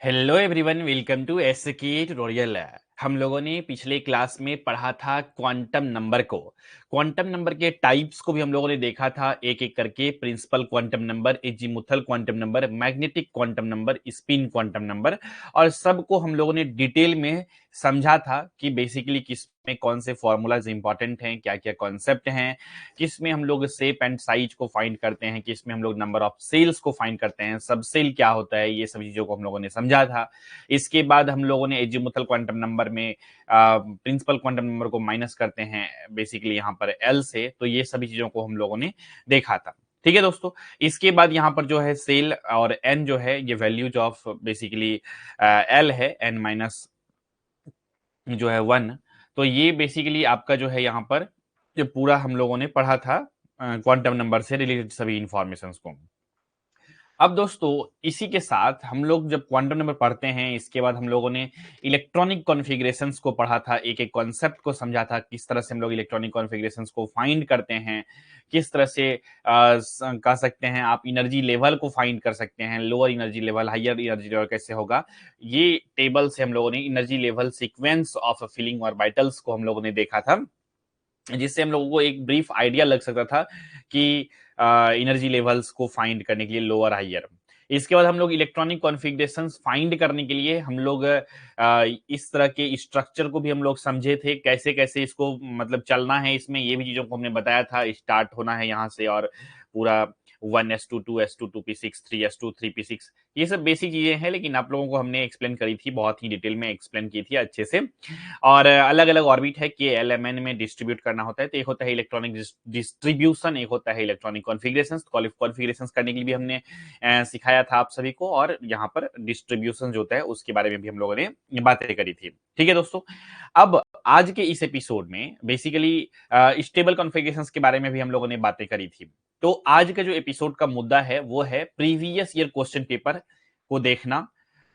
Hello everyone, welcome to SK tutorial. हम लोगों ने पिछले क्लास में पढ़ा था क्वांटम नंबर को। क्वांटम नंबर के टाइप्स को भी हम लोगों ने देखा था एक एक करके। Principal quantum number, azimuthal quantum number, magnetic quantum number, spin quantum number, और सबको हम लोगों ने डिटेल में समझा था कि बेसिकली किसमें कौन से फॉर्मूलाज इंपॉर्टेंट हैं, क्या क्या कॉन्सेप्ट हैं, किसमें हम लोग शेप एंड साइज को फाइंड करते हैं, किसमें हम लोग नंबर ऑफ सेल्स को फाइंड करते हैं, सब सेल क्या होता है, ये सब चीजों को हम लोगों ने समझा था। इसके बाद हम लोगों ने एजीमुथल क्वांटम नंबर में प्रिंसिपल क्वांटम नंबर को माइनस करते हैं बेसिकली यहाँ पर एल से, तो ये सभी चीजों को हम लोगों ने देखा था। ठीक है दोस्तों। इसके बाद यहाँ पर जो है सेल और एन जो है ये वैल्यूज ऑफ बेसिकली एल है, एन माइनस जो है 1। तो ये बेसिकली आपका जो है यहाँ पर ये पूरा हम लोगों ने पढ़ा था क्वांटम नंबर से रिलेटेड सभी इंफॉर्मेशन को। अब दोस्तों इसी के साथ हम लोग जब क्वांटम नंबर पढ़ते हैं, इसके बाद हम लोगों ने इलेक्ट्रॉनिक कॉन्फ़िगरेशंस को पढ़ा था, एक एक कॉन्सेप्ट को समझा था, किस तरह से हम लोग इलेक्ट्रॉनिक कॉन्फ़िगरेशंस को फाइंड करते हैं, किस तरह से कह सकते हैं आप एनर्जी लेवल को फाइंड कर सकते हैं, lower energy level higher energy level कैसे होगा। ये टेबल से हम लोगों ने energy level sequence of filling orbitals को हम लोगों ने देखा था, जिससे हम लोगों को एक ब्रीफ आइडिया लग सकता था कि एनर्जी लेवल्स को फाइंड करने के लिए लोअर हायर। इसके बाद हम लोग इलेक्ट्रॉनिक कॉन्फ़िगरेशंस फाइंड करने के लिए हम लोग इस तरह के स्ट्रक्चर को भी हम लोग समझे थे, कैसे कैसे इसको मतलब चलना है इसमें, ये भी चीजों को हमने बताया था। स्टार्ट होना है यहाँ से और पूरा 1s2 2s2 2p6 3s2 3p6, ये सब बेसिक चीजें हैं, लेकिन आप लोगों को हमने एक्सप्लेन करी थी, बहुत ही डिटेल में एक्सप्लेन की थी अच्छे से। और अलग अलग ऑर्बिट है कि एलएमएन में डिस्ट्रीब्यूट करना होता है, तो एक होता है इलेक्ट्रॉनिक डिस्ट्रीब्यूशन, एक होता है इलेक्ट्रॉनिक कॉन्फ़िगरेशंस। कॉन्फ़िगरेशंस करने के लिए भी हमने सिखाया था आप सभी को, और यहाँ पर डिस्ट्रीब्यूशन जो होता है उसके बारे में भी हम लोगों ने बातें करी थी। ठीक है दोस्तों। अब आज के इस एपिसोड में बेसिकली स्टेबल कॉन्फ़िगरेशंस के बारे में भी हम लोगों ने बातें करी थी। तो आज का जो एपिसोड का मुद्दा है वो है प्रीवियस ईयर क्वेश्चन पेपर को देखना।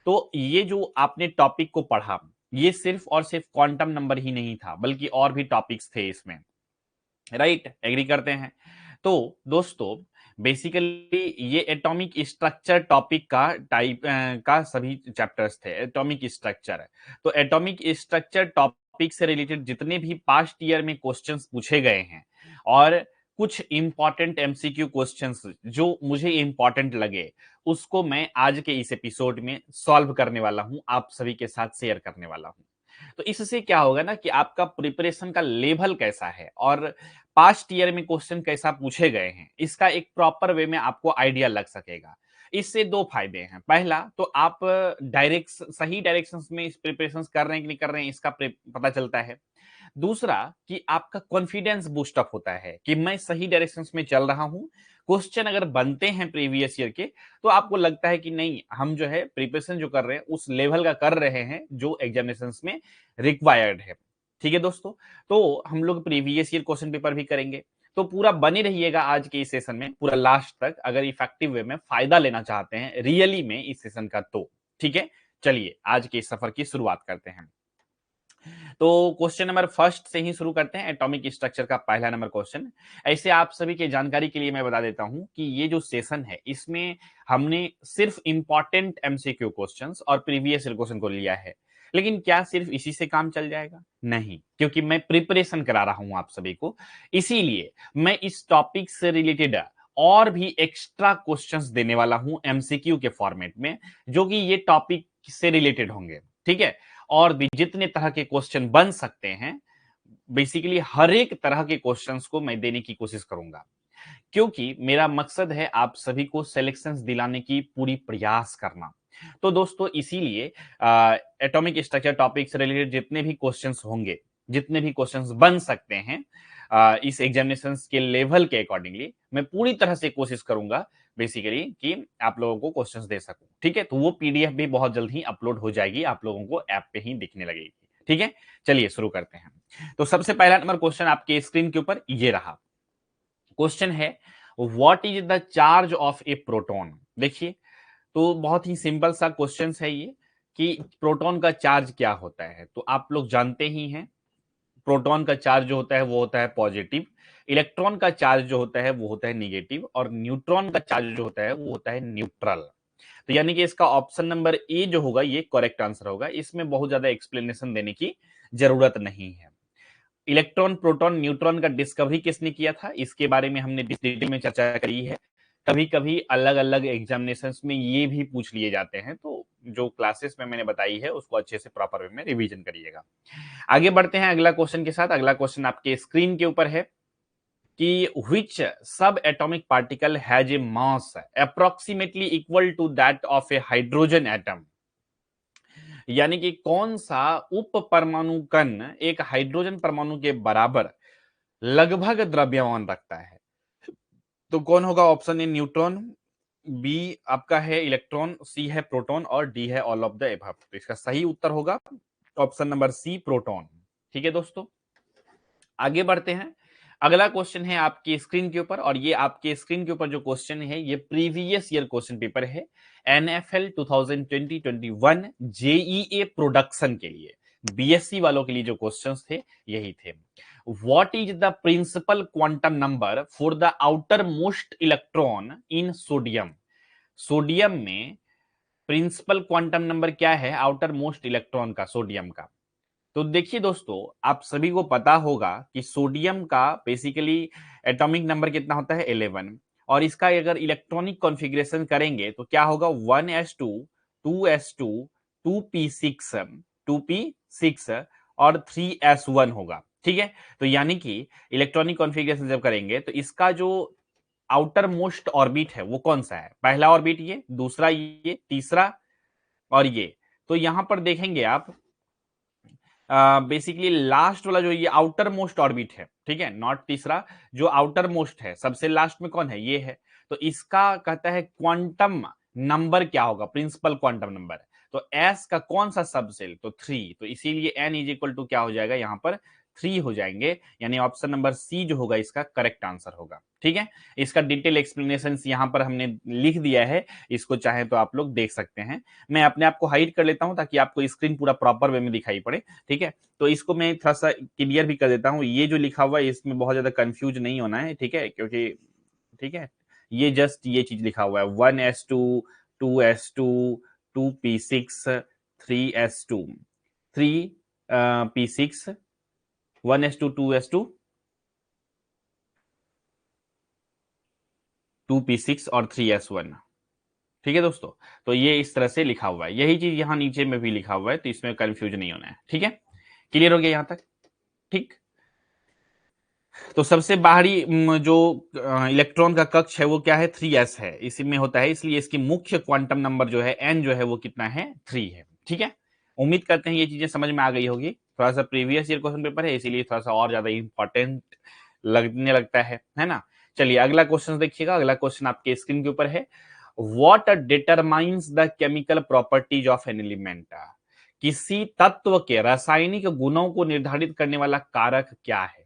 तो ये जो आपने टॉपिक को पढ़ा, ये सिर्फ और सिर्फ क्वांटम नंबर ही नहीं था, बल्कि और भी टॉपिक्स थे इसमें। राइट, एग्री करते हैं। तो दोस्तों बेसिकली ये एटॉमिक स्ट्रक्चर टॉपिक का टाइप का सभी चैप्टर्स थे, एटॉमिक स्ट्रक्चर। तो एटॉमिक स्ट्रक्चर टॉपिक से रिलेटेड जितने भी पास्ट ईयर में क्वेश्चंस पूछे गए हैं, और कुछ इंपॉर्टेंट एमसीक्यू क्वेश्चंस जो मुझे इंपॉर्टेंट लगे, उसको मैं आज के इस एपिसोड में सॉल्व करने वाला हूं, आप सभी के साथ शेयर करने वाला हूं। तो इससे क्या होगा ना कि आपका प्रिपरेशन का लेवल कैसा है और पास्ट ईयर में क्वेश्चन कैसा पूछे गए हैं, इसका एक प्रॉपर वे में आपको आइडिया लग सकेगा। इससे दो फायदे हैं। पहला तो आप डायरेक्ट सही डायरेक्शंस में इस प्रिपरेशन कर रहे हैं कि नहीं कर रहे हैं, इसका पता चलता है। दूसरा कि आपका कॉन्फिडेंस बूस्ट अप होता है कि मैं सही डायरेक्शंस में चल रहा हूं। क्वेश्चन अगर बनते हैं प्रीवियस ईयर के, तो आपको लगता है कि नहीं, हम जो है प्रिपरेशन जो कर रहे हैं उस लेवल का कर रहे हैं जो एग्जामिनेशंस में रिक्वायर्ड है। ठीक है दोस्तों। तो हम लोग प्रीवियस ईयर क्वेश्चन पेपर भी करेंगे। तो पूरा बने रहिएगा आज के इस सेशन में पूरा लास्ट तक, अगर इफेक्टिव वे में फायदा लेना चाहते हैं रियली में इस सेशन का तो। ठीक है, चलिए आज के इस सफर की शुरुआत करते हैं। तो क्वेश्चन नंबर फर्स्ट से ही शुरू करते हैं, एटॉमिक स्ट्रक्चर का पहला नंबर क्वेश्चन। ऐसे आप सभी के जानकारी के लिए मैं बता देता हूं कि ये जो सेशन है इसमें हमने सिर्फ इंपॉर्टेंट एमसीक्यू क्वेश्चंस और प्रीवियस ईयर क्वेश्चन को लिया है। लेकिन क्या सिर्फ इसी से काम चल जाएगा? नहीं, क्योंकि मैं प्रिपरेशन करा रहा हूं आप सभी को, इसीलिए मैं इस टॉपिक से रिलेटेड और भी एक्स्ट्रा क्वेश्चंस देने वाला हूं एमसीक्यू के फॉर्मेट में, जो कि ये टॉपिक से रिलेटेड होंगे। ठीक है। और भी जितने तरह के क्वेश्चन बन सकते हैं, बेसिकली हर एक तरह के क्वेश्चंस को मैं देने की कोशिश करूंगा, क्योंकि मेरा मकसद है आप सभी को सिलेक्शंस दिलाने की पूरी प्रयास करना। तो दोस्तों इसीलिए एटॉमिक स्ट्रक्चर टॉपिक से रिलेटेड जितने भी क्वेश्चंस होंगे, जितने भी क्वेश्चंस बन सकते हैं इस एग्जामिनेशन के लेवल के अकॉर्डिंगली, मैं पूरी तरह से कोशिश करूंगा बेसिकली कि आप लोगों को क्वेश्चंस दे सकूं। ठीक है। तो वो पीडीएफ भी बहुत जल्द ही अपलोड हो जाएगी, आप लोगों को ऐप पे ही दिखने लगेगी। ठीक है, चलिए शुरू करते हैं। तो सबसे पहला नंबर क्वेश्चन आपके स्क्रीन के ऊपर ये रहा। क्वेश्चन है what is the charge of A proton. देखिए, तो बहुत ही सिंपल सा क्वेश्चन है ये कि प्रोटॉन का चार्ज क्या होता है। तो आप लोग जानते ही हैं, प्रोटॉन का चार्ज जो होता है वो होता है पॉजिटिव, इलेक्ट्रॉन का चार्ज जो होता है वो होता है निगेटिव, और न्यूट्रॉन का चार्ज जो होता है वो होता है न्यूट्रल। तो यानी कि इसका ऑप्शन नंबर ए जो होगा ये करेक्ट आंसर होगा, इसमें बहुत ज्यादा एक्सप्लेनेशन देने की जरूरत नहीं है। इलेक्ट्रॉन, प्रोटॉन, न्यूट्रॉन का डिस्कवरी किसने किया था, इसके बारे में हमने डिटेल में चर्चा करी है। कभी कभी अलग अलग एग्जामिनेशंस में ये भी पूछ लिए जाते हैं, तो जो क्लासेस में मैंने बताई है उसको अच्छे से प्रॉपर वे में रिवीजन करिएगा। आगे बढ़ते हैं अगला क्वेश्चन के साथ। अगला क्वेश्चन आपके स्क्रीन के ऊपर है कि which सब atomic particle has a mass approximately equal to that of a hydrogen atom. यानी कि कौन सा उप परमाणु कण एक हाइड्रोजन परमाणु के बराबर लगभग द्रव्यमान रखता है। तो कौन होगा? ऑप्शन ए न्यूट्रॉन, बी आपका है इलेक्ट्रॉन, सी है प्रोटॉन और डी है ऑल ऑफ द एबव। तो इसका सही उत्तर होगा ऑप्शन नंबर सी, प्रोटॉन। ठीक है दोस्तों, आगे बढ़ते हैं। अगला क्वेश्चन है आपकी स्क्रीन के ऊपर, और ये आपके स्क्रीन के ऊपर जो क्वेश्चन है ये प्रीवियस ईयर क्वेश्चन पेपर है, एनएफएल 2020-21 जेईए प्रोडक्शन के लिए, बीएससी वालों के लिए जो क्वेश्चंस थे यही थे। What is the principal quantum number for the outer most electron in sodium? Sodium में प्रिंसिपल क्वांटम नंबर क्या है आउटर मोस्ट इलेक्ट्रॉन का, सोडियम का? तो देखिए दोस्तों, आप सभी को पता होगा कि सोडियम का बेसिकली एटॉमिक नंबर कितना होता है? 11। और इसका अगर इलेक्ट्रॉनिक कॉन्फ़िगरेशन करेंगे तो क्या होगा? 1s2, 2s2, 2p6, 2p6 और 3s1 होगा। ठीक है, तो यानी कि इलेक्ट्रॉनिक कॉन्फ़िगरेशन जब करेंगे तो इसका जो आउटर मोस्ट ऑर्बिट है वो कौन सा है? पहला ऑर्बिट ये, दूसरा ये, तीसरा और ये। तो यहां पर देखेंगे आप बेसिकली लास्ट वाला जो ये आउटर मोस्ट ऑर्बिट है, ठीक है, नॉट तीसरा, जो आउटर मोस्ट है सबसे लास्ट में कौन है? ये है। तो इसका कहता है क्वांटम नंबर क्या होगा, प्रिंसिपल क्वांटम नंबर। तो एस का कौन सा सबसेल? तो 3। तो इसीलिए एन इज इक्वल टू क्या हो जाएगा यहां पर? 3 हो जाएंगे, यानी ऑप्शन नंबर सी जो होगा इसका करेक्ट आंसर होगा। ठीक है, इसका डिटेल एक्सप्लेनेशन यहां पर हमने लिख दिया है, इसको चाहे तो आप लोग देख सकते हैं। मैं अपने आप को हाइड कर लेता हूं ताकि आपको स्क्रीन पूरा प्रॉपर वे में दिखाई पड़े। ठीक है, तो इसको मैं थोड़ा सा क्लियर भी कर देता हूँ, ये जो लिखा हुआ है इसमें बहुत ज्यादा कंफ्यूज नहीं होना है। ठीक है, क्योंकि ठीक है, ये जस्ट ये चीज लिखा हुआ है 1s2, 2s2, 2p6, 3s2, 3p6, 1s2, 2s2, 2p6 और 3s1। ठीक है दोस्तों, तो ये इस तरह से लिखा हुआ है, यही चीज यहाँ नीचे में भी लिखा हुआ है, तो इसमें कंफ्यूज नहीं होना है। ठीक है, क्लियर हो गया यहां तक? ठीक, तो सबसे बाहरी जो इलेक्ट्रॉन का कक्ष है वो क्या है? 3s है, इसी में होता है, इसलिए इसकी मुख्य क्वांटम नंबर जो है n जो है वो कितना है? 3 है। ठीक है, उम्मीद करते हैं ये चीजें समझ में आ गई होगी। थोड़ा सा प्रीवियस ईयर क्वेश्चन पेपर है इसीलिए थोड़ा सा और ज्यादा इंपॉर्टेंट लगने लगता है ना। चलिए अगला क्वेश्चन देखिएगा। अगला क्वेश्चन आपके स्क्रीन के ऊपर है, what determines the chemical properties of an element? किसी तत्व के रासायनिक गुणों को निर्धारित करने वाला कारक क्या है?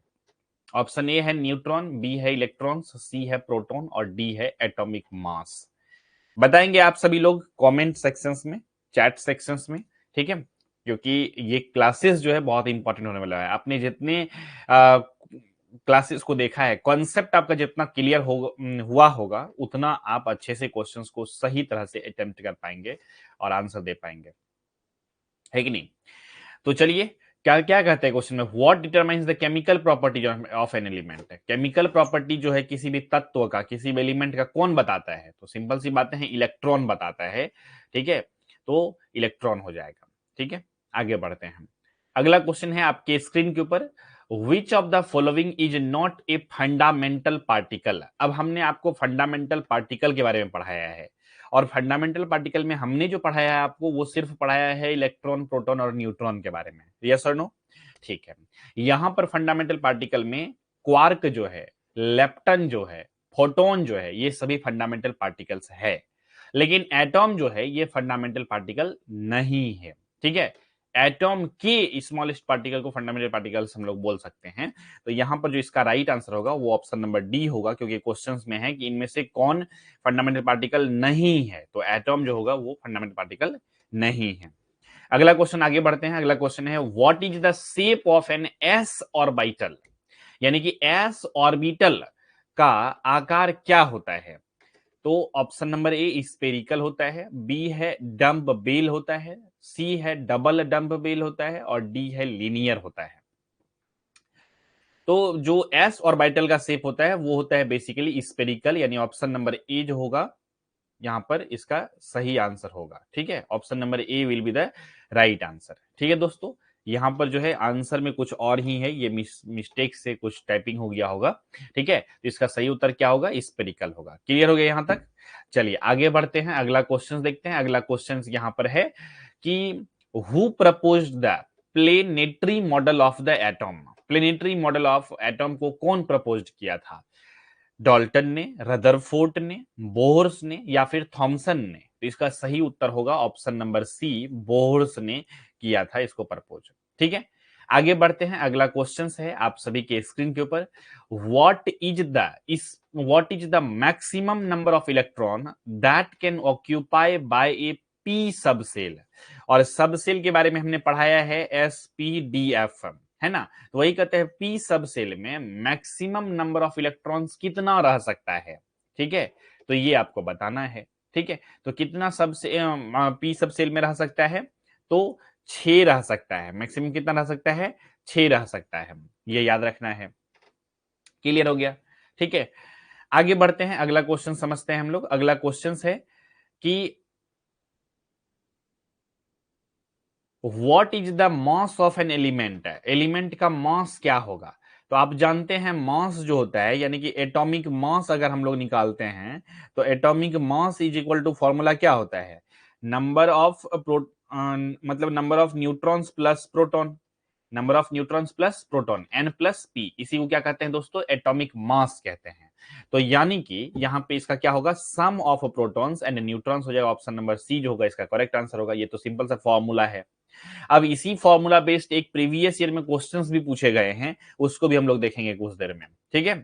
ऑप्शन ए है न्यूट्रॉन, बी है इलेक्ट्रॉन, सी है प्रोटॉन और डी है एटॉमिक मास। बताएंगे आप सभी लोग कमेंट सेक्शंस में, चैट सेक्शंस में। ठीक है, क्योंकि ये क्लासेस जो है बहुत इंपॉर्टेंट होने वाला है। आपने जितने क्लासेस को देखा है, कॉन्सेप्ट आपका जितना क्लियर हुआ होगा उतना आप अच्छे से क्वेश्चंस को सही तरह से अटेम्प्ट कर पाएंगे और आंसर दे पाएंगे, है कि नहीं? तो चलिए, क्या क्या कहते हैं क्वेश्चन में, what determines the chemical property of an element? Chemical property जो है किसी भी तत्व का, किसी भी एलिमेंट का कौन बताता है? तो सिंपल सी बातें हैं, इलेक्ट्रॉन बताता है। ठीक है, तो इलेक्ट्रॉन हो जाएगा। ठीक है, आगे बढ़ते हैं। अगला क्वेश्चन है आपके स्क्रीन के ऊपर, which of the following is not a fundamental particle? अब हमने आपको फंडामेंटल पार्टिकल के बारे में पढ़ाया है, और फंडामेंटल पार्टिकल में हमने जो पढ़ाया है आपको वो सिर्फ पढ़ाया है इलेक्ट्रॉन, प्रोटॉन और न्यूट्रॉन के बारे में। यस और नो? ठीक है, यहां पर फंडामेंटल पार्टिकल में क्वार्क जो है, लेप्टन जो है, फोटोन जो है, ये सभी फंडामेंटल पार्टिकल्स है। लेकिन एटॉम जो है ये फंडामेंटल पार्टिकल नहीं है। ठीक है, एटॉम के स्मॉलेस्ट पार्टिकल को फंडामेंटल पार्टिकल्स हम लोग बोल सकते हैं। तो यहां पर जो इसका राइट आंसर होगा वो ऑप्शन नंबर डी होगा, क्योंकि क्वेश्चंस में है कि इनमें से कौन फंडामेंटल पार्टिकल नहीं है। तो एटॉम जो होगा वो फंडामेंटल पार्टिकल नहीं है। अगला क्वेश्चन आगे बढ़ते हैं। अगला क्वेश्चन है, what is the shape of an s orbital? यानी कि एस ऑर्बिटल का आकार क्या होता है? तो ऑप्शन नंबर ए स्पेरिकल होता है, बी है डम्ब बेल होता है, सी है डबल डम्ब बेल होता है और डी है लीनियर होता है। तो जो एस ऑर्बिटल का शेप होता है वो होता है बेसिकली स्पेरिकल, यानी ऑप्शन नंबर ए जो होगा यहां पर इसका सही आंसर होगा। ठीक है, option number A will be the right answer. ठीक है दोस्तों, यहां पर जो है आंसर में कुछ और ही है, ये मिस्टेक से कुछ टाइपिंग हो गया होगा। ठीक है, तो इसका सही उत्तर क्या होगा, स्पेरिकल होगा। क्लियर हो गया यहां तक? चलिए आगे बढ़ते हैं, अगला क्वेश्चन देखते हैं। अगला क्वेश्चन यहां पर है कि who proposed the planetary model of the atom. Planetary model of atom को कौन प्रपोज किया था? डॉल्टन ने, रदरफोर्ड ने, बोहर्स ने या फिर थॉमसन ने? तो इसका सही उत्तर होगा ऑप्शन नंबर सी, बोहर्स ने किया था इसको प्रपोज। ठीक है, आगे बढ़ते हैं। अगला क्वेश्चन है आप सभी के स्क्रीन के ऊपर, what is the maximum number of electron that can occupy by a p subshell. और सब सेल के बारे में हमने पढ़ाया है SPDF, है ना? तो वही कहते हैं पी सब सेल में मैक्सिमम नंबर ऑफ इलेक्ट्रॉन्स कितना रह सकता है। ठीक है, तो ये आपको बताना है। ठीक है, तो कितना सब से पी सब सेल में रह सकता है? तो 6 रह सकता है। मैक्सिमम कितना रह सकता है? 6 रह सकता है, ये याद रखना है। क्लियर हो गया? ठीक है, आगे बढ़ते हैं, अगला क्वेश्चन समझते हैं हम लोग। अगला क्वेश्चन है कि what is the mass of an element. Element का मास क्या होगा? तो आप जानते हैं मास जो होता है, यानी कि एटॉमिक मास अगर हम लोग निकालते हैं तो atomic mass is equal to formula क्या होता है? नंबर ऑफ मतलब number of neutrons plus proton, number of neutrons plus proton, n plus p, इसी को क्या कहते हैं दोस्तों? एटॉमिक मास कहते हैं। तो यानी कि यहां पे इसका क्या होगा? सम ऑफ प्रोटॉन्स एंड न्यूट्रॉन्स हो जाएगा। ऑप्शन नंबर सी जो होगा इसका करेक्ट आंसर होगा। ये तो सिंपल सा फॉर्मूला है। अब इसी फॉर्मूला बेस्ड एक प्रीवियस ईयर में क्वेश्चंस भी पूछे गए हैं, उसको भी हम लोग देखेंगे कुछ देर में। ठीक है,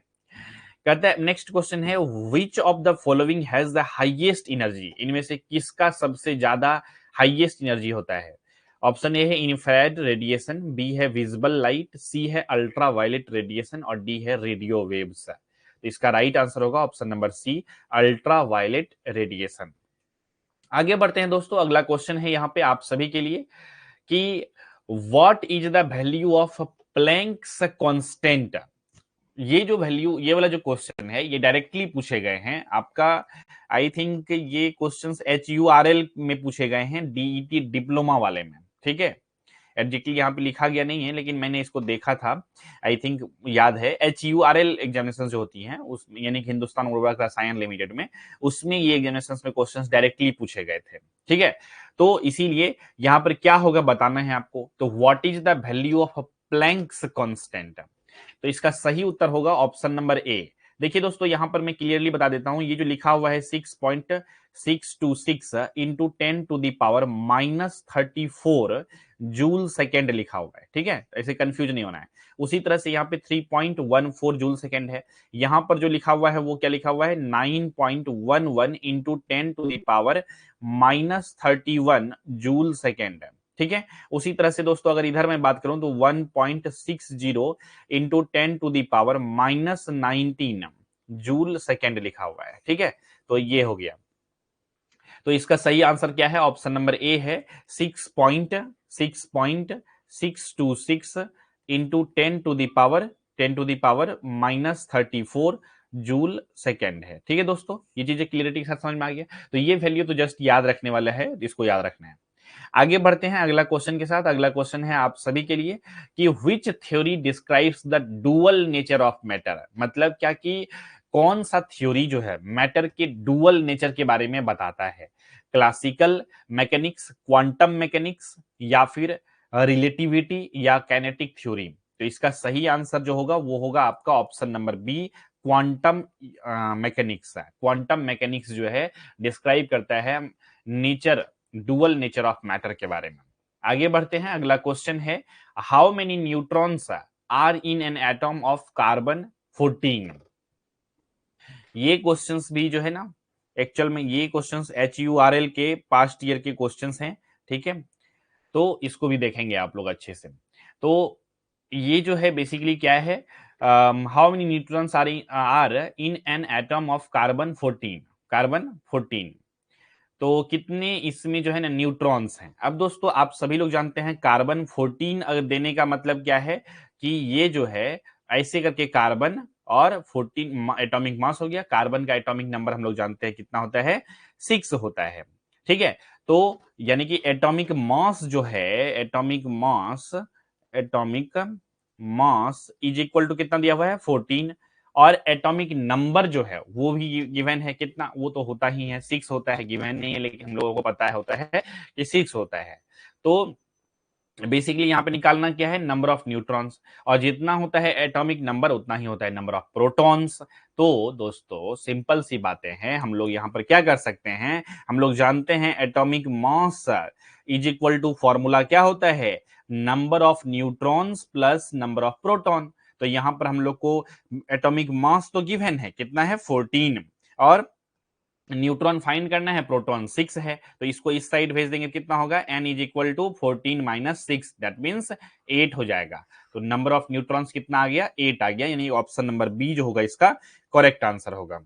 कहता है नेक्स्ट क्वेश्चन है which of the following has the highest energy. इनमें से किसका सबसे ज्यादा हाईएस्ट एनर्जी होता है? ऑप्शन ए है इंफ्रारेड रेडिएशन, बी है विजिबल लाइट, सी है अल्ट्रा वायलेट रेडिएशन और डी है रेडियो वेव्स। तो इसका राइट आंसर होगा option number c, ultraviolet radiation. आगे बढ़ते हैं दोस्तों, अगला क्वेश्चन है यहाँ पे आप सभी के लिए कि what is the value of Planck's constant. ये जो वैल्यू, ये वाला जो क्वेश्चन है ये डायरेक्टली पूछे गए हैं आपका। आई थिंक ये क्वेश्चंस HURL में पूछे गए हैं, DET डिप्लोमा वाले में। ठीक है, एग्जैक्टली यहाँ पे लिखा गया नहीं है लेकिन मैंने इसको देखा था, आई थिंक याद है। HURL एग्जामिनेशन जो होती हैं उस, यानी कि हिंदुस्तान उर्वरक रसायन लिमिटेड में, उसमें ये एग्जामिनेशन में क्वेश्चंस डायरेक्टली पूछे गए थे। ठीक है, तो इसीलिए यहाँ पर क्या होगा बताना है आपको। तो what is the value of Planck's constant. तो इसका सही उत्तर होगा ऑप्शन नंबर ए। देखिए दोस्तों, यहां पर मैं क्लियरली बता देता हूं, ये जो लिखा हुआ है 6.626 इंटू 10⁻⁻34 जूल सेकेंड लिखा हुआ है। ठीक है, ऐसे कंफ्यूज नहीं होना है। उसी तरह से यहाँ पे 3.14 जूल सेकेंड है। यहां पर जो लिखा हुआ है वो क्या लिखा हुआ है? 9.11 इंटू 10⁻31 जूल सेकेंड है। ठीक है, उसी तरह से दोस्तों अगर इधर मैं बात करूं तो 1.60 इंटू 10⁻⁻19 जूल सेकेंड लिखा हुआ है। ठीक है, तो ये हो गया। तो इसका सही आंसर क्या है? ऑप्शन नंबर ए है 6.626 इंटू 10⁻⁻34 जूल सेकेंड है। ठीक है दोस्तों, ये चीजें क्लियरिटी के साथ समझ में आ गया। तो ये वैल्यू तो जस्ट याद रखने वाला है, इसको याद रखना है। आगे बढ़ते हैं अगला क्वेश्चन के साथ। अगला क्वेश्चन है आप सभी के लिए कि which theory describes the dual nature of matter. मतलब क्या कि कौन सा थ्योरी जो है मैटर के डुअल नेचर के बारे में बताता है? क्लासिकल मैकेनिक्स, क्वांटम मैकेनिक्स या फिर रिलेटिविटी या काइनेटिक थ्योरी? तो इसका सही आंसर जो होगा वो होगा आपका option number b, quantum mechanics है। क्वांटम मैकेनिक्स जो है डिस्क्राइब करता है nature, dual nature of matter के बारे में। आगे बढ़ते हैं, अगला क्वेश्चन है how many neutrons are in an atom of carbon 14। ये क्वेश्चंस भी जो है ना, एक्चुअल में ये क्वेश्चंस HURL के पास्ट ईयर के क्वेश्चंस हैं। ठीक है, तो इसको भी देखेंगे आप लोग अच्छे से। तो ये जो है बेसिकली क्या है, how many neutrons are in an atom of carbon 14। Carbon 14। तो कितने इसमें जो है ना न्यूट्रॉन्स हैं। अब दोस्तों आप सभी लोग जानते हैं कार्बन 14 अगर देने का मतलब क्या है कि ये जो है ऐसे करके कार्बन और 14 एटॉमिक मास हो गया। कार्बन का एटॉमिक नंबर हम लोग जानते हैं कितना होता है, 6 होता है। ठीक है, तो यानी कि atomic mass is equal to कितना दिया हुआ है, 14। और एटॉमिक नंबर जो है वो भी गिवन है कितना, वो तो होता ही है 6 होता है, गिवन नहीं है लेकिन हम लोगों को पता है होता है कि 6 होता है। तो बेसिकली यहाँ पे निकालना क्या है, नंबर ऑफ न्यूट्रॉन्स, और जितना होता है एटॉमिक नंबर उतना ही होता है नंबर ऑफ प्रोटॉन्स। तो दोस्तों सिंपल सी बातें हैं, हम लोग यहाँ पर क्या कर सकते हैं, हम लोग जानते हैं atomic mass is equal to formula क्या होता है, number of neutrons plus number of proton. तो यहाँ पर हम लोग को एटॉमिक मास तो गिवन है कितना है, 14, और न्यूट्रॉन फाइंड करना है, प्रोटॉन 6 है, तो इसको इस साइड भेज देंगे, कितना होगा, n is equal to 14 minus 6, that means 8 हो जाएगा। तो नंबर ऑफ न्यूट्रॉन्स कितना आ गया, 8 आ गया, यानी ऑप्शन नंबर बी जो होगा इसका करेक्ट आंसर होगा।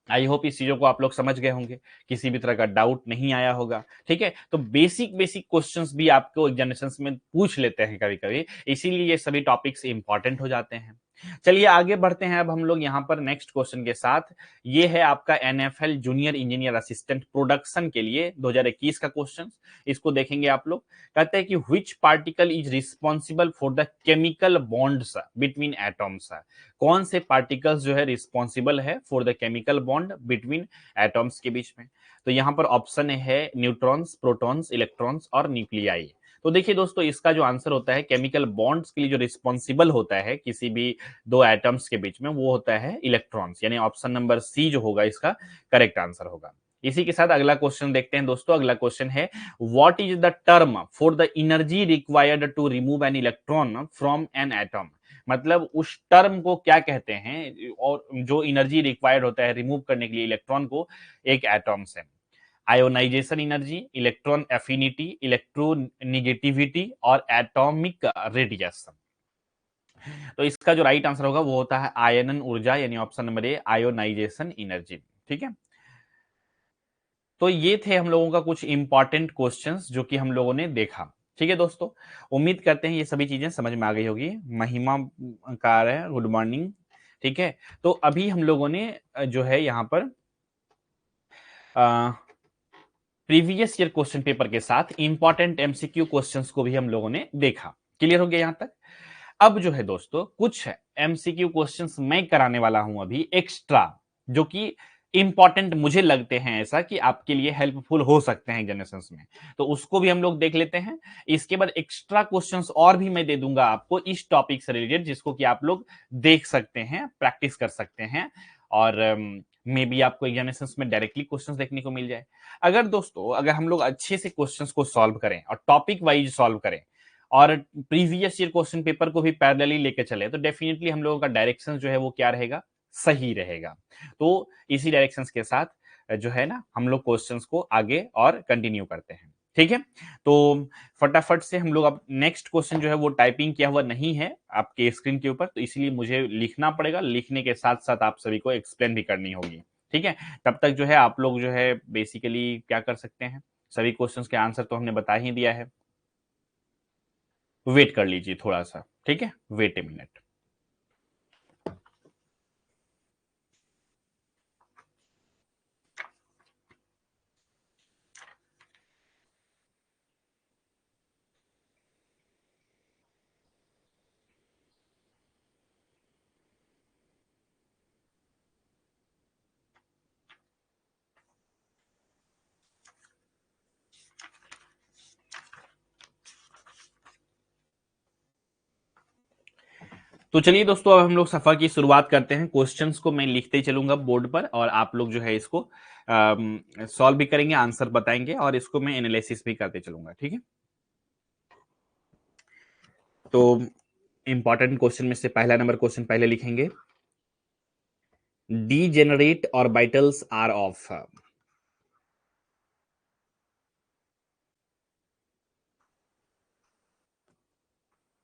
आई होप इस चीजों को आप लोग समझ गए होंगे, किसी भी तरह का डाउट नहीं आया होगा। ठीक है, तो बेसिक बेसिक क्वेश्चंस भी आपको एग्जामिनेशंस में पूछ लेते हैं कभी कभी, इसीलिए ये सभी टॉपिक्स इंपॉर्टेंट हो जाते हैं। चलिए आगे बढ़ते हैं अब हम लोग यहाँ पर नेक्स्ट क्वेश्चन के साथ। ये है आपका NFL junior engineer assistant production के लिए 2021 का क्वेश्चन। इसको देखेंगे आप लोग। कहते हैं कि which particle is responsible for the chemical bonds between atoms. कौन से पार्टिकल्स जो है रिस्पॉन्सिबल है for the chemical bond between atoms के बीच में। तो यहाँ पर ऑप्शन है न्यूट्रॉन्स, प्रोटॉन्स, इलेक्ट्रॉन्स और न्यूक्लियाई। तो देखिए दोस्तों इसका जो आंसर होता है केमिकल बॉन्ड्स के लिए जो रिस्पॉन्सिबल होता है किसी भी दो एटम्स के बीच में, वो होता है इलेक्ट्रॉन्स, यानी ऑप्शन नंबर सी जो होगा इसका करेक्ट आंसर होगा। इसी के साथ अगला क्वेश्चन देखते हैं दोस्तों। अगला क्वेश्चन है what is the term for the energy required to remove an electron from an atom. मतलब उस टर्म को क्या कहते हैं और जो एनर्जी रिक्वायर्ड होता है रिमूव करने के लिए इलेक्ट्रॉन को एक एटॉम से। Ionization energy, electron affinity, electronegativity और एटॉमिक रेडियस। तो इसका जो राइट आंसर होगा वो होता है आयनन ऊर्जा, यानी option number a ionization energy. ठीक है, तो ये थे हम लोगों का कुछ इंपॉर्टेंट क्वेश्चंस जो कि हम लोगों ने देखा। ठीक है दोस्तों, उम्मीद करते हैं ये सभी चीजें समझ में आ गई होगी। महिमा कार है, गुड मॉर्निंग। ठीक है, तो अभी हम लोगों ने जो है यहाँ पर प्रीवियस ईयर क्वेश्चन पेपर के साथ इंपॉर्टेंट एमसीक्यू क्वेश्चंस को भी हम लोगों ने देखा। क्लियर हो गया यहां तक। अब जो है दोस्तों कुछ एमसीक्यू क्वेश्चंस मैं कराने वाला हूं अभी एक्स्ट्रा, जो कि इंपॉर्टेंट मुझे लगते हैं ऐसा कि आपके लिए हेल्पफुल हो सकते हैं एग्जामिनेशंस में। तो उसको भी हम लोग देख लेते हैं। इसके बाद एक्स्ट्रा क्वेश्चंस और भी मैं दे दूंगा आपको इस टॉपिक से रिलेटेड, जिसको कि आप लोग देख सकते हैं, प्रैक्टिस कर सकते हैं, और मे बी आपको एग्जामिनेशंस में डायरेक्टली क्वेश्चंस देखने को मिल जाए। अगर हम लोग अच्छे से क्वेश्चंस को सॉल्व करें और टॉपिक वाइज सॉल्व करें और प्रीवियस ईयर क्वेश्चन पेपर को भी पैरेलली लेके चले, तो डेफिनेटली हम लोगों का डायरेक्शन जो है वो क्या रहेगा, सही रहेगा। तो इसी डायरेक्शंस के साथ जो है ना हम लोग क्वेश्चंस को आगे और कंटिन्यू करते हैं। ठीक है, तो फटाफट से हम लोग अब नेक्स्ट क्वेश्चन जो है वो टाइपिंग किया हुआ नहीं है आपके स्क्रीन के ऊपर, तो इसलिए मुझे लिखना पड़ेगा, लिखने के साथ साथ आप सभी को एक्सप्लेन भी करनी होगी। ठीक है, तब तक जो है आप लोग जो है बेसिकली क्या कर सकते हैं, सभी क्वेश्चंस के आंसर तो हमने बता ही दिया है, वेट कर लीजिए थोड़ा सा। ठीक है, वेट ए मिनट। तो चलिए दोस्तों अब हम लोग सफर की शुरुआत करते हैं। क्वेश्चंस को मैं लिखते ही चलूंगा बोर्ड पर और आप लोग जो है इसको सॉल्व भी करेंगे, आंसर बताएंगे और इसको मैं एनालिसिस भी करते चलूंगा। ठीक है, तो इंपॉर्टेंट क्वेश्चन में से पहला नंबर क्वेश्चन पहले लिखेंगे। Degenerate orbitals are of.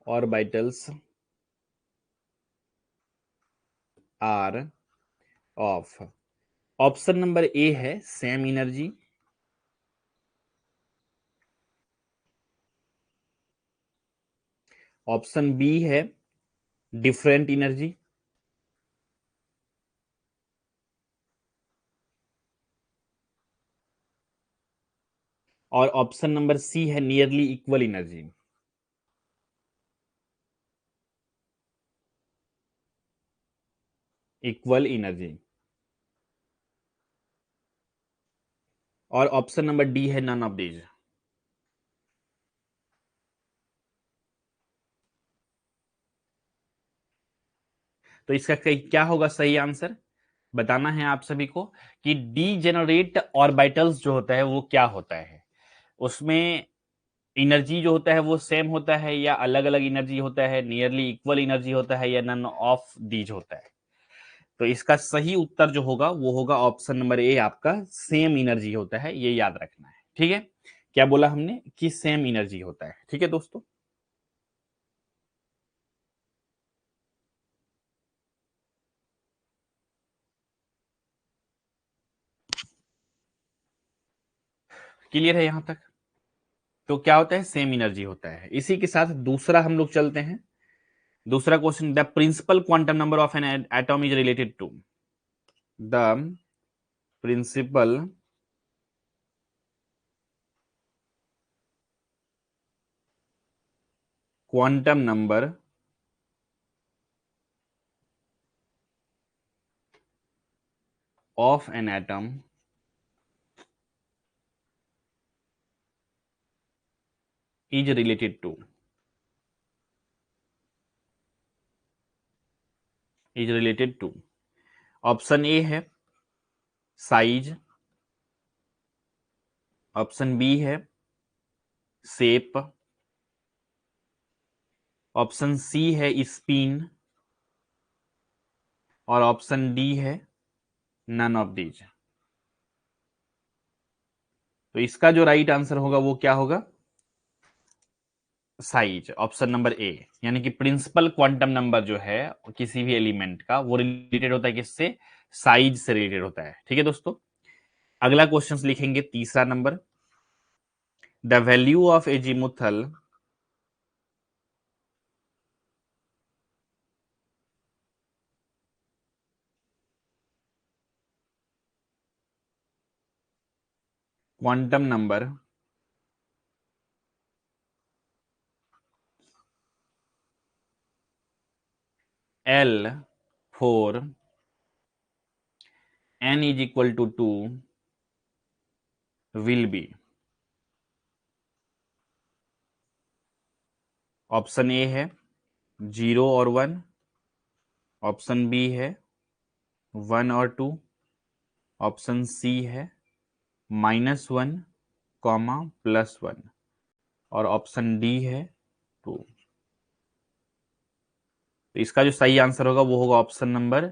Orbitals are of option number a है सेम एनर्जी, ऑप्शन बी है डिफरेंट एनर्जी, और ऑप्शन नंबर सी है nearly equal energy. Equal energy. और ऑप्शन नंबर डी है नन ऑफ दीज। तो इसका क्या होगा सही आंसर, बताना है आप सभी को कि डीजेनरेट ऑर्बिटल्स जो होता है वो क्या होता है, उसमें एनर्जी जो होता है वो सेम होता है या अलग अलग एनर्जी होता है, नियरली इक्वल एनर्जी होता है या नन ऑफ दीज होता है। तो इसका सही उत्तर जो होगा वो होगा ऑप्शन नंबर ए, आपका सेम एनर्जी होता है, ये याद रखना है। ठीक है, क्या बोला हमने कि सेम एनर्जी होता है। ठीक है दोस्तों, क्लियर है यहां तक। तो क्या होता है, सेम एनर्जी होता है। इसी के साथ दूसरा हम लोग चलते हैं। दूसरा question, the principal quantum number of an atom is related to. The principal quantum number of an atom is related to, is related to option a है साइज, ऑप्शन बी है शेप, ऑप्शन सी है spin, और option d है none of these. तो इसका जो right answer होगा वो क्या होगा, साइज, ऑप्शन नंबर ए। यानी कि प्रिंसिपल क्वांटम नंबर जो है किसी भी एलिमेंट का वो रिलेटेड होता है किससे, साइज से रिलेटेड होता है। ठीक है दोस्तों, अगला क्वेश्चन लिखेंगे तीसरा number, the value of azimuthal quantum number L for n is equal to 2 will be, option a है 0 और 1, ऑप्शन बी है 1 और 2, ऑप्शन सी है -1 कॉमा +1, और ऑप्शन डी है 2। तो इसका जो सही आंसर होगा वो होगा ऑप्शन नंबर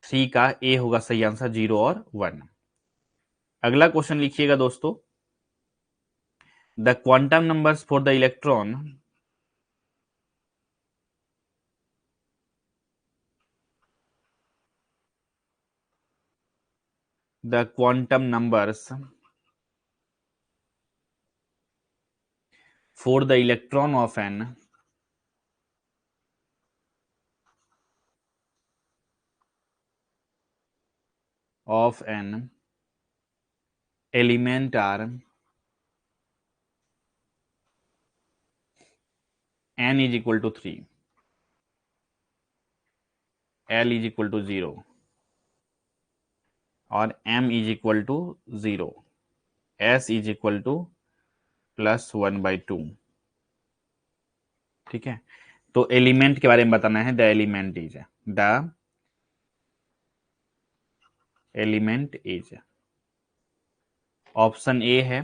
सी का ए होगा सही आंसर, 0 और 1। अगला क्वेश्चन लिखिएगा दोस्तों, the quantum numbers for the electron the quantum numbers for the electron of an element are n is equal to 3, l is equal to 0 और m is equal to 0, s is equal to +1/2। ठीक है, तो element के बारे में बताना है, the element is, the element is, option a है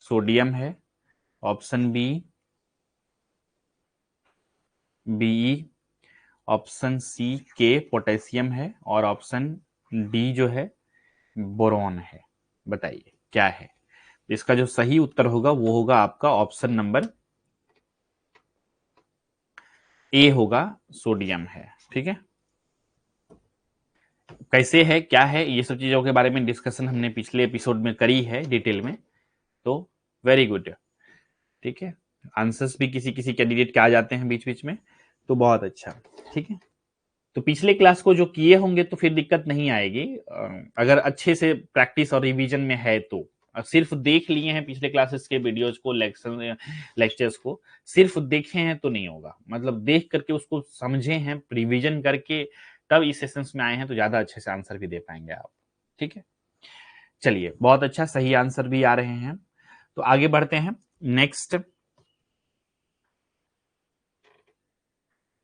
सोडियम है, option b b, option c K potassium है, और ऑप्शन डी जो है बोरॉन है। बताइए क्या है, इसका जो सही उत्तर होगा वो होगा आपका ऑप्शन नंबर ए होगा, सोडियम है। ठीक है, कैसे है, क्या है, ये सब चीजों के बारे में डिस्कशन हमने पिछले एपिसोड में करी है डिटेल में। तो वेरी गुड। ठीक है, आंसर्स भी किसी किसी कैंडिडेट के आ जाते हैं बीच बीच में, तो बहुत अच्छा। ठीक है, तो पिछले क्लास को जो किए होंगे तो फिर दिक्कत नहीं आएगी, अगर अच्छे से प्रैक्टिस और रिवीजन में है तो। सिर्फ देख लिए हैं पिछले क्लासेस के वीडियोज को, लेक्चर्स को सिर्फ देखे हैं तो नहीं होगा, मतलब देख करके उसको समझे हैं, रिवीजन करके तब इस सेशंस में आए हैं तो ज्यादा अच्छे से आंसर भी दे पाएंगे आप। ठीक है, चलिए बहुत अच्छा, सही आंसर भी आ रहे हैं। तो आगे बढ़ते हैं नेक्स्ट।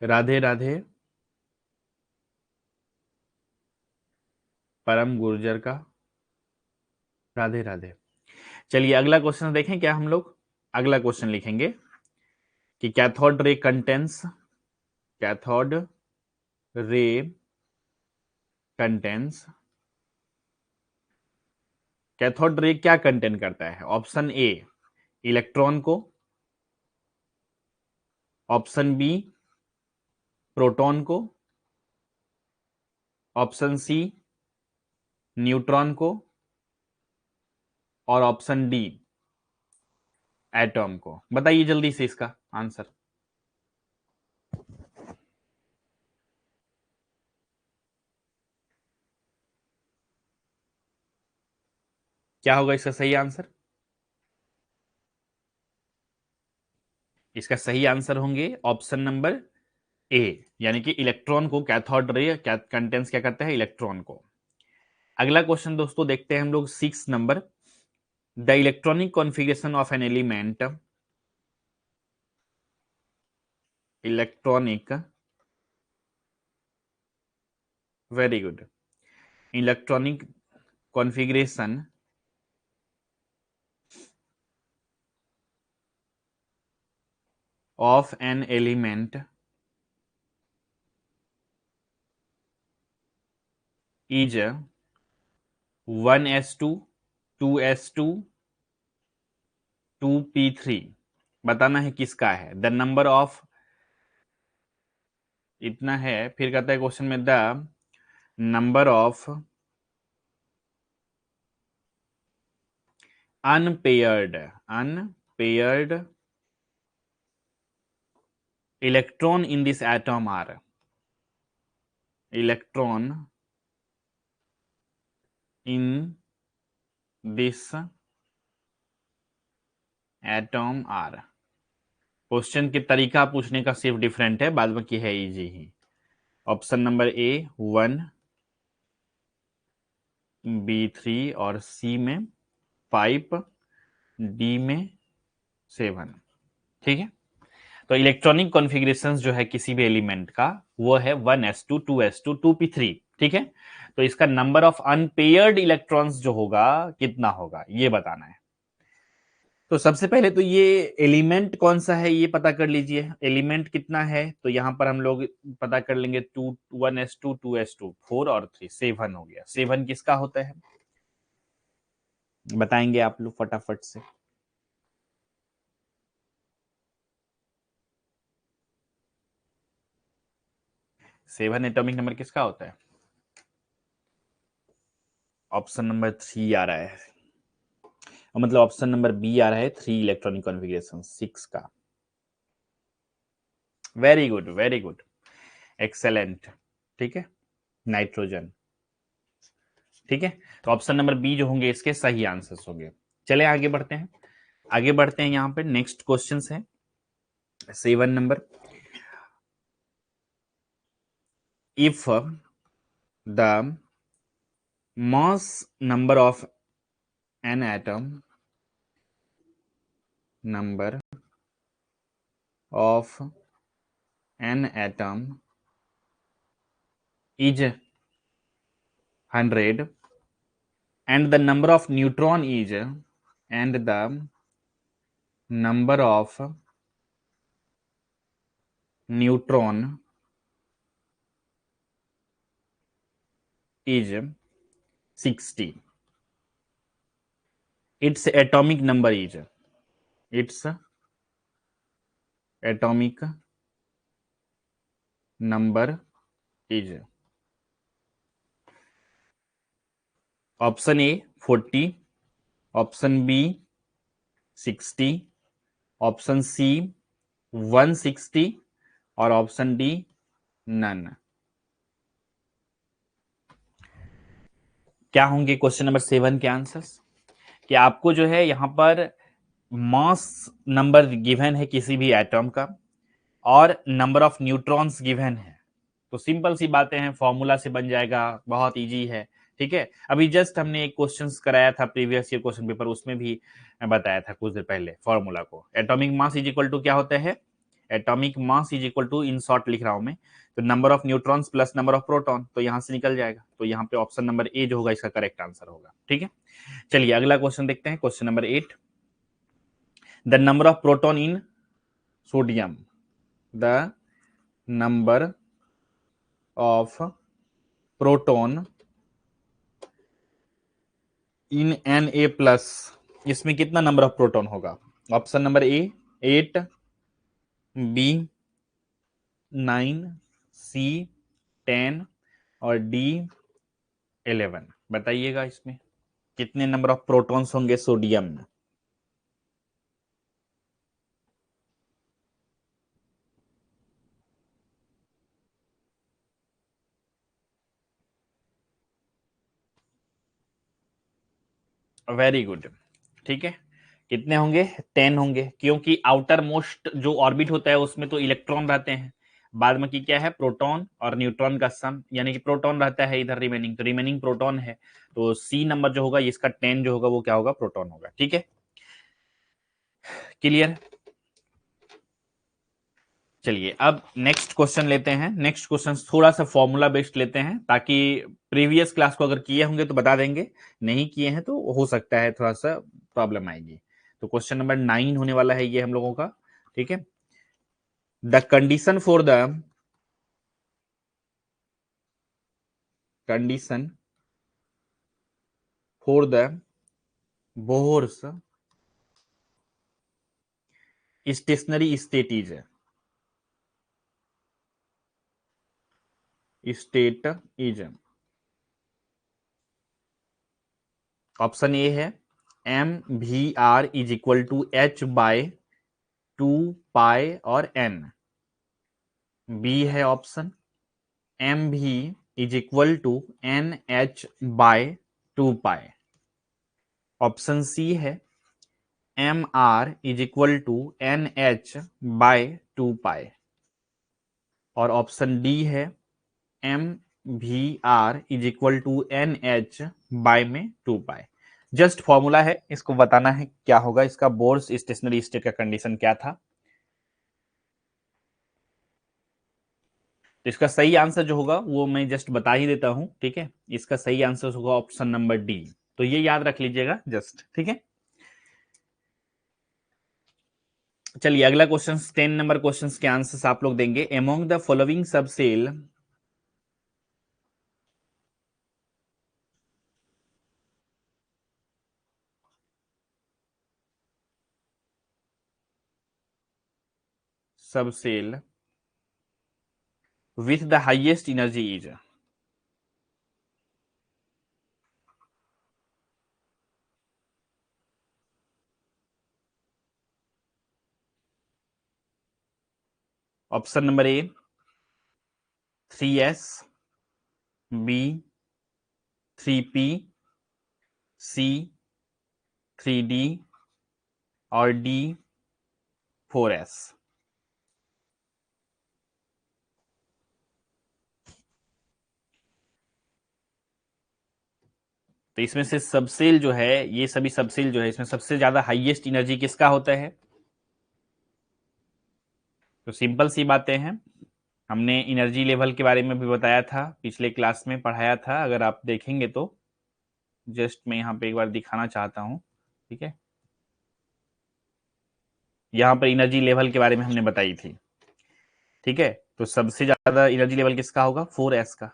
राधे राधे। परम गुर्जर का राधे राधे। चलिए अगला क्वेश्चन देखें क्या हम लोग। अगला क्वेश्चन लिखेंगे कि cathode ray contains, cathode ray contains, cathode ray क्या कंटेन करता है। ऑप्शन ए इलेक्ट्रॉन को, ऑप्शन बी प्रोटॉन को, ऑप्शन सी न्यूट्रॉन को, और ऑप्शन डी एटॉम को। बताइए जल्दी से इसका आंसर। क्या होगा इसका सही आंसर। इसका सही आंसर होंगे ऑप्शन नंबर ए, यानी कि इलेक्ट्रॉन को कैथोड रे कंटेंस क्या करता है, इलेक्ट्रॉन को। अगला क्वेश्चन दोस्तों देखते हैं हम लोग 6 number. The electronic configuration of an element, electronic, very good, electronic configuration of an element is 1s2, 2s2, 2p3। बताना है किसका है। द नंबर ऑफ, इतना है, फिर कहता है क्वेश्चन में the number of unpaired, unpaired electron in this atom are, electron in this atom are. Question के तरीका पूछने का सिर्फ डिफरेंट है, बाद में की है इजी ही। ऑप्शन नंबर ए 1, बी 3 और सी में 5, डी में 7। ठीक है, तो इलेक्ट्रॉनिक कॉन्फ़िगरेशंस जो है किसी भी एलिमेंट का वो है 1s2, 2s2, 2p3। ठीक है, तो इसका नंबर ऑफ अनपेयर्ड इलेक्ट्रॉन्स जो होगा कितना होगा ये बताना है। तो सबसे पहले तो ये एलिमेंट कौन सा है ये पता कर लीजिए, एलिमेंट कितना है। तो यहां पर हम लोग पता कर लेंगे 1s2, 2s2, 4 और 3, 7 हो गया। 7 किसका होता है बताएंगे आप लोग फटाफट से। 7 एटॉमिक नंबर किसका होता है। ऑप्शन नंबर 3 आ रहा है, मतलब ऑप्शन नंबर बी आ रहा है 3 इलेक्ट्रॉनिक कॉन्फ़िगरेशन 6 का। Very good, very good, excellent. ठीक है, नाइट्रोजन। ठीक है, तो ऑप्शन नंबर बी जो होंगे इसके सही आंसर्स होंगे। चले आगे बढ़ते हैं, आगे बढ़ते हैं। यहां पे नेक्स्ट क्वेश्चन है 7 number. If the mass number of an atom, number of an atom is 100 and the number of neutron is, and the number of neutron is 60, its atomic number is, its atomic number is। Option a 40, option b 60, option c 160 और option D none. क्या होंगे question number 7 के answers? कि आपको जो है यहां पर मास नंबर गिवन है किसी भी एटॉम का और नंबर ऑफ न्यूट्रॉन्स गिवन है, तो सिंपल सी बातें हैं, फॉर्मूला से बन जाएगा, बहुत इजी है। ठीक है, अभी जस्ट हमने एक क्वेश्चंस कराया था प्रीवियस ईयर क्वेश्चन पेपर, उसमें भी बताया था कुछ देर पहले फॉर्मूला को। Atomic mass is equal to क्या होता है? Atomic mass is equal to, in short लिख रहा हूं मैं, तो number of neutrons plus number of proton, तो यहां से निकल जाएगा। तो यहाँ पे ऑप्शन नंबर ए जो होगा इसका करेक्ट आंसर होगा। ठीक है, चलिए अगला क्वेश्चन देखते हैं, question number 8। The number of proton in sodium, the number of proton in Na+, इसमें कितना नंबर ऑफ प्रोटॉन होगा? ऑप्शन नंबर ए 8, बी 9, सी 10 और डी 11। बताइएगा इसमें कितने नंबर ऑफ प्रोटॉन्स होंगे सोडियम में? Very good. ठीक है, कितने होंगे? 10 होंगे, क्योंकि आउटर मोस्ट जो ऑर्बिट होता है उसमें तो इलेक्ट्रॉन रहते हैं, बाद में की क्या है? प्रोटॉन और न्यूट्रॉन का सम, यानी कि प्रोटॉन रहता है इधर रिमेनिंग, तो रिमेनिंग प्रोटॉन है, तो सी नंबर जो होगा इसका 10 जो होगा वो क्या होगा? प्रोटॉन होगा। ठीक है, क्लियर? चलिए अब नेक्स्ट क्वेश्चन लेते हैं। नेक्स्ट क्वेश्चन थोड़ा सा फॉर्मूला बेस्ड लेते हैं, ताकि प्रीवियस क्लास को अगर किए होंगे तो बता देंगे, नहीं किए हैं तो हो सकता है थोड़ा सा प्रॉब्लम आएगी। तो क्वेश्चन नंबर 9 होने वाला है ये हम लोगों का। ठीक है, the condition for the Bohr's stationary state is, option a है mvr is equal to h/2 और n, बी है option mv is equal to nh/2, option c है mr is equal to nh/2, और ऑप्शन डी है mvr is equal to nh/2। Just formula है, इसको बताना है क्या होगा इसका, बोर्स स्टेशनरी स्टेट का कंडीशन क्या था। तो इसका सही आंसर जो होगा वो मैं जस्ट बता ही देता हूं। ठीक है, इसका सही आंसर होगा ऑप्शन नंबर डी, तो ये याद रख लीजिएगा जस्ट। ठीक है, चलिए अगला क्वेश्चन, 10 नंबर क्वेश्चन के आंसर्स आप लोग देंगे। Among the following subshell subshell with the highest energy is, option number a 3s, b 3p, c 3d और डी 4s। तो इसमें से सबसेल जो है, ये सभी सबसेल जो है, इसमें सबसे ज्यादा हाईएस्ट एनर्जी किसका होता है? तो सिंपल सी बातें हैं, हमने एनर्जी लेवल के बारे में भी बताया था, पिछले क्लास में पढ़ाया था, अगर आप देखेंगे तो जस्ट मैं यहाँ पे एक बार दिखाना चाहता हूँ। ठीक है, यहाँ पर एनर्जी लेवल के बारे में हमने बताई थी। ठीक है, तो सबसे ज्यादा एनर्जी लेवल किसका होगा? 4s का।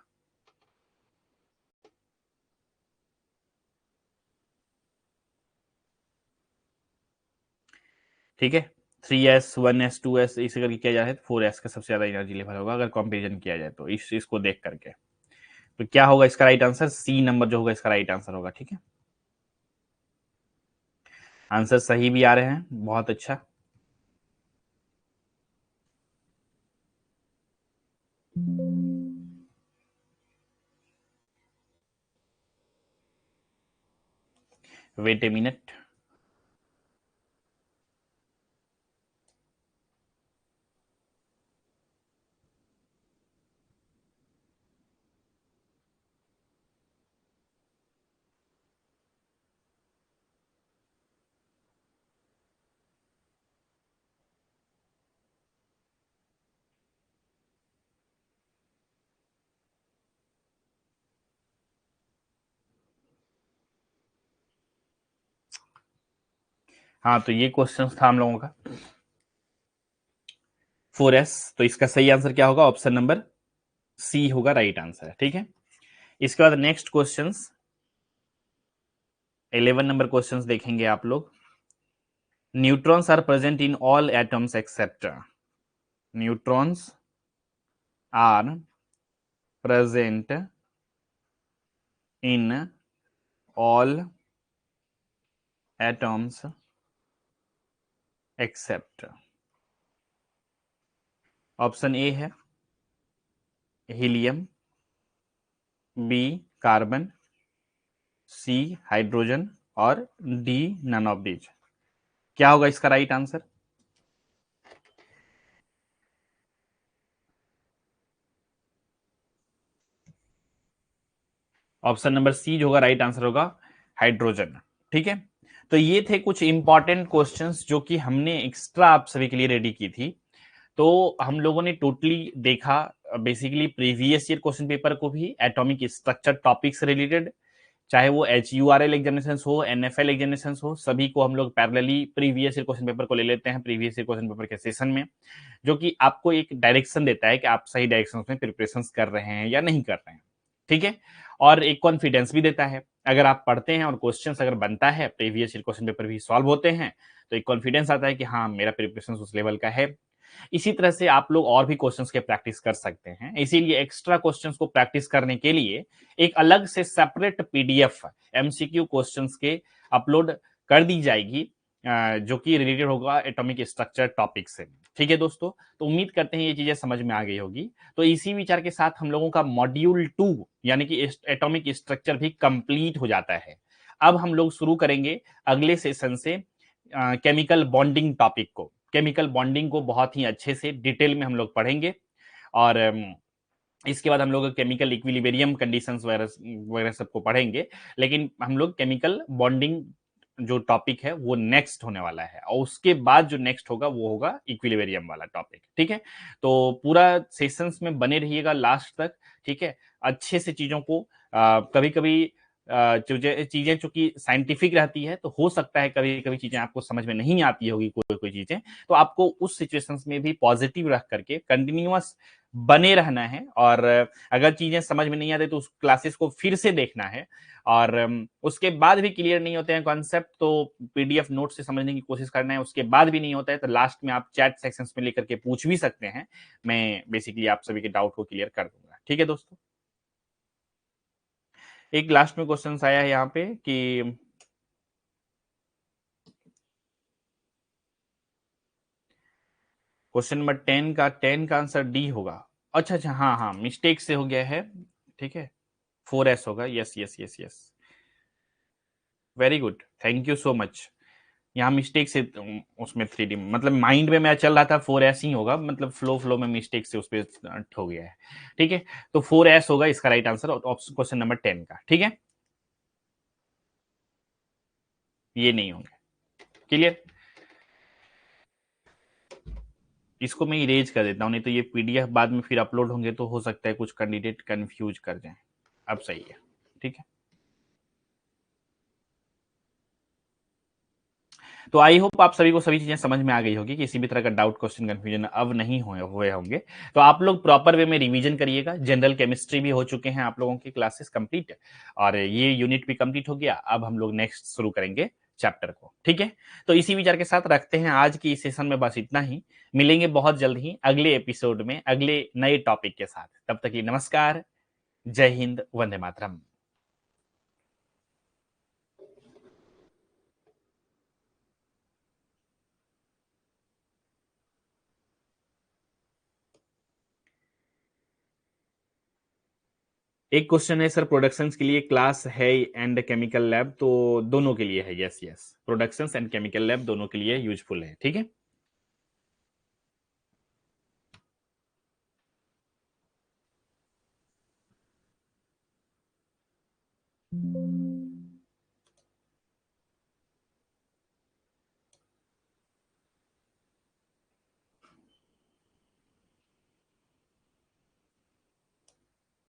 ठीक है, 3s 1s 2s इसे करके किया जाए तो 4s का सबसे ज्यादा एनर्जी लेवल होगा, अगर कंपेरिजन किया जाए तो इसको देख करके। तो क्या होगा इसका राइट आंसर? सी नंबर जो होगा इसका राइट आंसर होगा। ठीक है, आंसर सही भी आ रहे हैं, बहुत अच्छा। Wait a minute. हाँ, तो ये क्वेश्चन था हम लोगों का 4s। तो इसका सही आंसर क्या होगा? ऑप्शन नंबर सी होगा राइट आंसर। ठीक है, इसके बाद नेक्स्ट क्वेश्चंस 11 नंबर क्वेश्चंस देखेंगे आप लोग। Neutrons are present in all atoms except. Neutrons are present in all atoms except. Option a है helium, b carbon, c hydrogen और डी नन ऑफ दीज। क्या होगा इसका right answer? Option number c जो होगा राइट आंसर होगा hydrogen. ठीक है, तो ये थे कुछ इंपॉर्टेंट क्वेश्चंस जो कि हमने एक्स्ट्रा आप सभी के लिए रेडी की थी। तो हम लोगों ने टोटली देखा basically previous year question paper को भी, एटॉमिक स्ट्रक्चर टॉपिक से रिलेटेड, चाहे वो HURL एग्जामिनेशन हो, NFL एग्जामिनेशन हो, सभी को हम लोग parallelly previous year question paper को ले लेते हैं प्रीवियस ईयर क्वेश्चन पेपर के सेशन में, जो कि आपको एक डायरेक्शन देता है कि आप सही डायरेक्शन में प्रिपरेशन कर रहे हैं या नहीं कर रहे हैं। ठीक है, और एक कॉन्फिडेंस भी देता है। अगर आप पढ़ते हैं और क्वेश्चन अगर बनता है, प्रीवियस ईयर क्वेश्चन पेपर भी सॉल्व होते हैं, तो एक कॉन्फिडेंस आता है कि हाँ मेरा प्रिपरेशन उस लेवल का है। इसी तरह से आप लोग और भी क्वेश्चंस के प्रैक्टिस कर सकते हैं। इसीलिए एक्स्ट्रा क्वेश्चंस को प्रैक्टिस करने के लिए एक अलग से सेपरेट PDF MCQ क्वेश्चंस के अपलोड कर दी जाएगी, जो कि रिलेटेड होगा एटॉमिक स्ट्रक्चर टॉपिक से। ठीक है दोस्तों, तो उम्मीद करते हैं ये चीजें समझ में आ गई होगी। तो इसी विचार के साथ हम लोगों का मॉड्यूल 2 यानी कि एटॉमिक स्ट्रक्चर भी कंप्लीट हो जाता है। अब हम लोग शुरू करेंगे अगले सेशन से केमिकल बॉन्डिंग टॉपिक को। केमिकल बॉन्डिंग को बहुत ही अच्छे से डिटेल में हम लोग पढ़ेंगे, और इसके बाद हम लोग केमिकल इक्विलिब्रियम कंडीशंस वगैरह सबको पढ़ेंगे। लेकिन हम लोग केमिकल बॉन्डिंग जो टॉपिक है वो नेक्स्ट होने वाला है, और उसके बाद जो नेक्स्ट होगा वो होगा इक्विलिब्रियम वाला टॉपिक। ठीक है, तो पूरा सेशंस में बने रहिएगा लास्ट तक। ठीक है, अच्छे से चीजों को कभी कभी चीजें चूंकि साइंटिफिक रहती है, तो हो सकता है कभी कभी चीजें आपको समझ में नहीं आती होगी कोई कोई चीजें, तो आपको उस सिचुएशंस में भी पॉजिटिव रख करके कंटिन्यूअस बने रहना है। और अगर चीजें समझ में नहीं आती तो उस क्लासेस को फिर से देखना है, और उसके बाद भी क्लियर नहीं होते हैं कॉन्सेप्ट तो PDF नोट से समझने की कोशिश करना है। उसके बाद भी नहीं होता है तो लास्ट में आप चैट सेक्शंस में लेकर के पूछ भी सकते हैं, मैं बेसिकली आप सभी के डाउट को क्लियर कर दूंगा। ठीक है दोस्तों, एक लास्ट में क्वेश्चन आया है यहाँ पे कि क्वेश्चन नंबर 10 का आंसर डी होगा। अच्छा अच्छा, हाँ हाँ, मिस्टेक से हो गया है। ठीक है, 4s होगा। Yes yes yes yes, very good, thank you so much. यहाँ मिस्टेक से उसमें 3D मतलब माइंड में मैं चल रहा था 4s ही होगा, मतलब फ्लो फ्लो में मिस्टेक से उस पर हो गया है। ठीक है, तो 4s होगा इसका राइट आंसर क्वेश्चन नंबर 10 का। ठीक है, ये नहीं होंगे। क्लियर, इसको मैं इरेज कर देता हूँ, नहीं तो ये PDF बाद में फिर अपलोड होंगे तो हो सकता है कुछ कैंडिडेट कंफ्यूज कर जाए। अब सही है। ठीक है, तो आई होप आप सभी को सभी चीजें समझ में आ गई होगी, किसी भी तरह का डाउट क्वेश्चन कंफ्यूजन अब नहीं हुए होंगे। तो आप लोग प्रॉपर वे में रिवीजन करिएगा। जनरल केमिस्ट्री भी हो चुके हैं आप लोगों की क्लासेस कंप्लीट, और ये यूनिट भी कंप्लीट हो गया। अब हम लोग नेक्स्ट शुरू करेंगे चैप्टर को। ठीक है, तो इसी विचार के साथ रखते हैं आज की इस सेशन में बस इतना ही। मिलेंगे बहुत जल्द ही अगले एपिसोड में अगले नए टॉपिक के साथ। तब तक के लिए नमस्कार, जय हिंद, वंदे मातरम। एक क्वेश्चन है सर, प्रोडक्शंस के लिए क्लास है एंड केमिकल लैब, तो दोनों के लिए है। Yes yes, productions and chemical lab दोनों के लिए यूजफुल है, ठीक है।